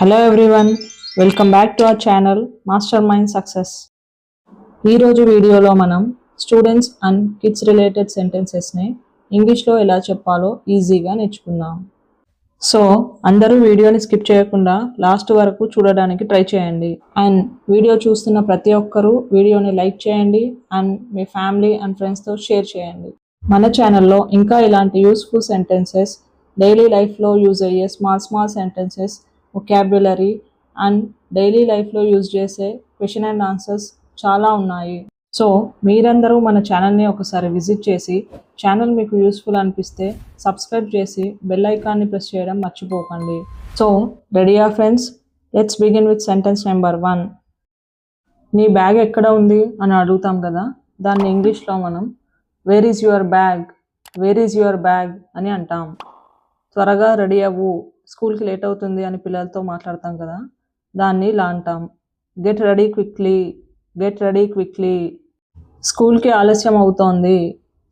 Hello everyone, welcome back to our channel master mind success. ఈరోజు వీడియోలో మనం students and kids related సెంటెన్సెస్ని ఇంగ్లీష్లో ఎలా చెప్పాలో ఈజీగా నేర్చుకుందాం. సో అందరూ వీడియోని స్కిప్ చేయకుండా లాస్ట్ వరకు చూడడానికి ట్రై చేయండి. అండ్ వీడియో చూస్తున్న ప్రతి ఒక్కరూ వీడియోని లైక్ చేయండి అండ్ మీ ఫ్యామిలీ అండ్ ఫ్రెండ్స్తో షేర్ చేయండి. మన ఛానల్లో ఇంకా ఇలాంటి యూస్ఫుల్ సెంటెన్సెస్, డైలీ లైఫ్లో యూజ్ అయ్యే small sentences, vocabulary and daily లైఫ్లో యూజ్ చేసే క్వశ్చన్ అండ్ ఆన్సర్స్ చాలా ఉన్నాయి. సో మీరందరూ మన ఛానల్ని ఒకసారి విజిట్ చేసి ఛానల్ మీకు యూస్ఫుల్ అనిపిస్తే సబ్స్క్రైబ్ చేసి బెల్ ఐకాన్ని ప్రెస్ చేయడం మర్చిపోకండి. సో రెడీయా friends? Let's begin with sentence number 1. నీ బ్యాగ్ ఎక్కడ ఉంది అని అడుగుతాం కదా, దాన్ని ఇంగ్లీష్లో మనం where is your bag, where is your bag అని అంటాం. త్వరగా రెడీ అవ్వు, స్కూల్కి లేట్ అవుతుంది అని పిల్లలతో మాట్లాడతాం కదా, దాన్ని ఇలా అంటాం, get ready quickly, get ready quickly. స్కూల్కి ఆలస్యం అవుతోంది,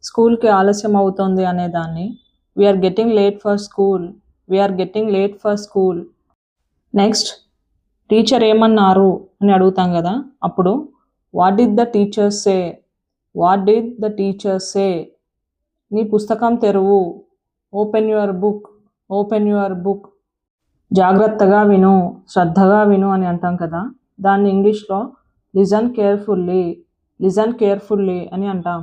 స్కూల్కి ఆలస్యం అవుతోంది అనే దాన్ని we're getting late for school, we are getting late for school. Next, teacher ఏమన్నారు అని అడుగుతాం కదా, అప్పుడు what did the teacher say, what did the teacher say. నీ పుస్తకం తెరువు, open your book, open your book. జాగ్రత్తగా విను, శ్రద్ధగా విను అని అంటాం కదా, దాన్ని ఇంగ్లీష్లో లిజన్ కేర్ఫుల్లీ, లిజన్ కేర్ఫుల్లీ అని అంటాం.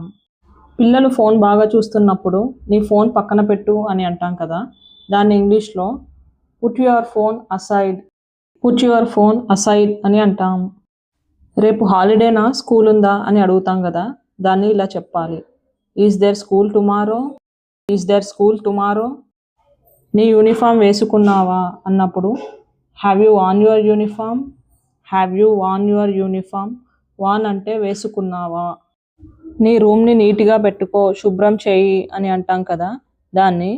పిల్లలు ఫోన్ బాగా చూస్తున్నప్పుడు నీ ఫోన్ పక్కన పెట్టు అని అంటాం కదా, దాన్ని ఇంగ్లీష్లో put your phone aside, put your phone aside అని అంటాం. రేపు హాలిడేనా, స్కూల్ ఉందా అని అడుగుతాం కదా, దాన్ని ఇలా చెప్పాలి, is there school tomorrow, is there school tomorrow. నీ యూనిఫామ్ వేసుకున్నావా అన్నప్పుడు have you on your uniform, have you on your uniform. వాన్ అంటే వేసుకున్నావా. నీ రూమ్ని నీట్గా పెట్టుకో, శుభ్రం చేయి అని అంటాం కదా, దాన్ని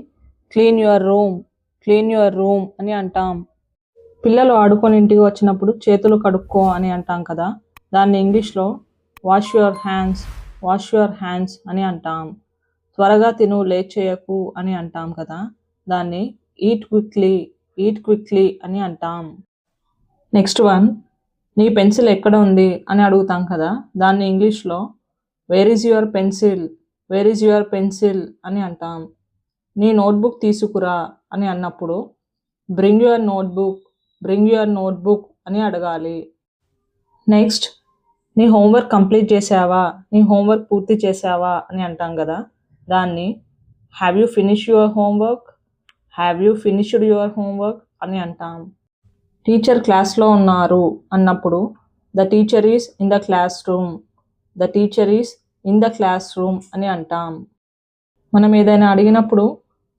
clean your room, clean your room అని అంటాం. పిల్లలు ఆడుకొని ఇంటికి వచ్చినప్పుడు చేతులు కడుక్కో అని అంటాం కదా, దాన్ని ఇంగ్లీష్లో wash your hands, wash your hands అని అంటాం. త్వరగా తిను, లేట్ చేయకు అని అంటాం కదా, దాన్ని ఈట్ క్విక్లీ, ఈట్ క్విక్లీ అని అంటాం. నెక్స్ట్ వన్, నీ పెన్సిల్ ఎక్కడ ఉంది అని అడుగుతాం కదా, దాన్ని ఇంగ్లీష్లో where is your pencil, where is your pencil అని అంటాం. నీ నోట్బుక్ తీసుకురా అని అన్నప్పుడు bring your notebook, bring your notebook అని అడగాలి. నెక్స్ట్, నీ హోంవర్క్ కంప్లీట్ చేసావా, నీ హోంవర్క్ పూర్తి చేసావా అని అంటాం కదా, దాన్ని have you finish your homework, have you finished your homework అని అంటాం. టీచర్ క్లాస్లో ఉన్నారు అన్నప్పుడు the teacher is in the class room, the teacher is in the class room అని అంటాం. మనం ఏదైనా అడిగినప్పుడు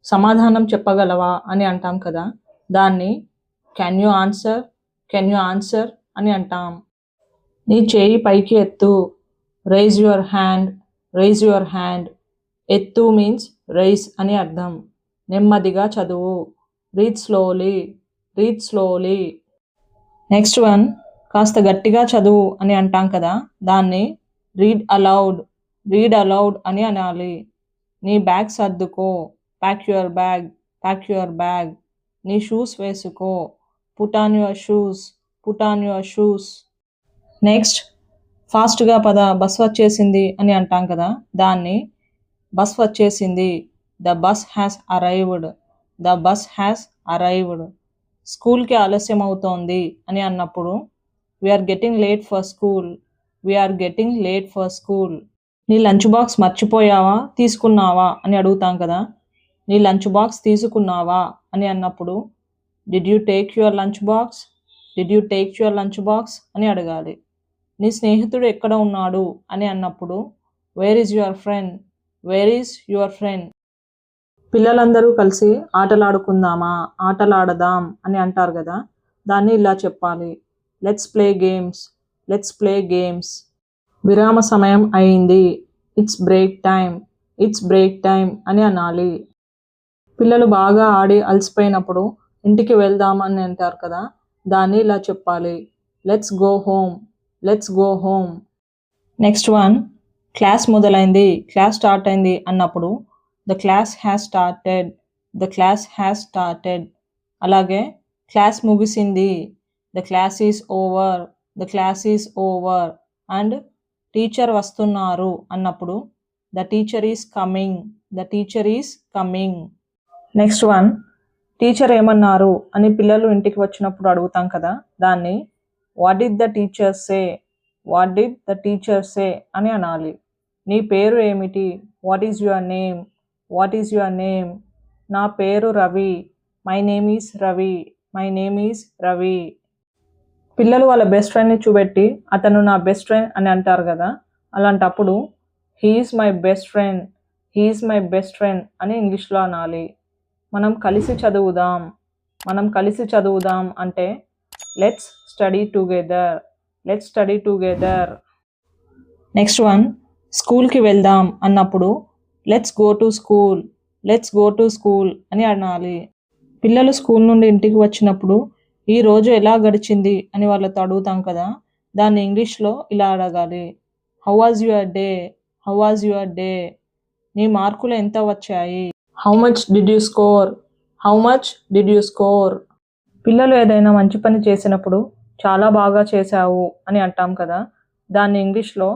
సమాధానం చెప్పగలవా అని అంటాం కదా, దాన్ని can you answer, can you answer అని అంటాం. నీ చేయి పైకి ఎత్తు, rise your hand, rise your hand. ఎత్తు మీన్స్ రైజ్ అని అర్థం. నెమ్మదిగా చదువు, read slowly, read slowly. Next one, కాస్త గట్టిగా చదువు అని అంటాం కదా, దాన్ని రీడ్ అలౌడ్, రీడ్ అలౌడ్ అని అనాలి. నీ బ్యాగ్ సర్దుకో, pack your bag, pack your bag. నీ షూస్ వేసుకో, put on your shoes, put on your shoes. Next, ఫాస్ట్గా పద, బస్ వచ్చేసింది అని అంటాం కదా, దాన్ని బస్ వచ్చేసింది, the bus has arrived, the bus has arrived. స్కూల్కి ఆలస్యం అవుతోంది అని అన్నప్పుడు we are getting late for school, we are getting late for school. నీ లంచ్ బాక్స్ మర్చిపోయావా, తీసుకున్నావా అని అడుగుతాం కదా, నీ లంచ్ బాక్స్ తీసుకున్నావా అని అన్నప్పుడు did you take your lunch box, did you take your lunch box అని అడగాలి. నీ స్నేహితుడు ఎక్కడ ఉన్నాడు అని అన్నప్పుడు where is your friend, where is your friend. పిల్లలందరూ కలిసి ఆటలాడుకుందామా, ఆటలాడదాం అని అంటారు కదా, దాన్ని ఇలా చెప్పాలి, let's play games, let's play games. విరామ సమయం అయింది, it's break time, it's break time అని అనాలి. పిల్లలు బాగా ఆడి అలసిపోయినప్పుడు ఇంటికి వెళ్దాం అని అంటారు కదా, దాన్ని ఇలా చెప్పాలి, let's go home, let's go home. Next one, class మొదలైంది, క్లాస్ స్టార్ట్ అయింది అన్నప్పుడు the class has started, the class has started. అలాగే క్లాస్ ముగిసింది, the class is over, the class is over. And teacher వస్తున్నారు అన్నప్పుడు the teacher is coming, the teacher is coming. Next one, teacher ఏమన్నారు అని పిల్లలు ఇంటికి వచ్చినప్పుడు అడుగుతాం కదా, దాన్ని what did the teacher say, what did the teacher సే అని అనాలి. నీ పేరు ఏమిటి, what is your name, what is your name. నా పేరు Ravi, my name is Ravi, my name is Ravi. పిల్లలు వాళ్ళ బెస్ట్ ఫ్రెండ్ని చూపెట్టి అతను నా బెస్ట్ ఫ్రెండ్ అని అంటారు కదా, అలాంటప్పుడు he is my best friend, he is my best friend అని ఇంగ్లీష్లో అనాలి. మనం కలిసి చదువుదాం, మనం కలిసి చదువుదాం అంటే let's study together, let's study together. Next one, స్కూల్కి వెళ్దాం అన్నప్పుడు let's go to school, let's go to school అని అనాలి. పిల్లలు స్కూల్ నుండి ఇంటికి వచ్చినప్పుడు ఈ రోజు ఎలా గడిచింది అని వాళ్ళతో అడుగుతాం కదా, దాన్ని ఇంగ్లీష్లో ఇలా అడగాలి, how was your day, how was your day. నీ మార్కులు ఎంత వచ్చాయి, how much did you score, how much did you score. పిల్లలు ఏదైనా మంచి పని చేసినప్పుడు చాలా బాగా చేశావు అని అంటాం కదా, దాన్ని ఇంగ్లీష్లో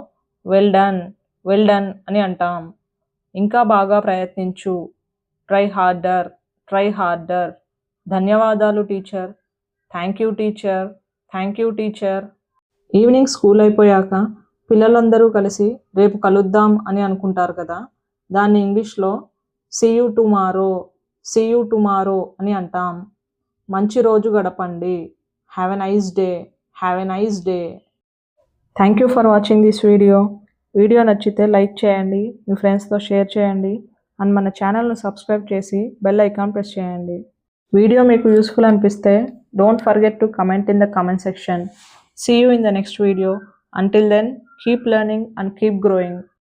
వెల్ డన్, వెల్ డన్ అని అంటాం. ఇంకా బాగా ప్రయత్నించు, ట్రై హార్డర్, ట్రై హార్డర్. ధన్యవాదాలు teacher, thank you teacher, thank you teacher. Evening school అయిపోయాక పిల్లలందరూ కలిసి రేపు కలుద్దాం అని అనుకుంటారు కదా, దాన్ని ఇంగ్లీష్లో see you tomorrow, see you tomorrow అని అంటాం. మంచి రోజు గడపండి, have a nice day, have a nice day. Thank you for watching this video. Video నచ్చితే లైక్ చేయండి, మీ ఫ్రెండ్స్తో షేర్ చేయండి, అండ్ మన ఛానల్ను సబ్స్క్రైబ్ చేసి బెల్ ఐకాన్ ప్రెస్ చేయండి. వీడియో మీకు యూస్ఫుల్ అనిపిస్తే don't forget to comment in the comment section. See you in the next video. Until then, keep learning and keep growing.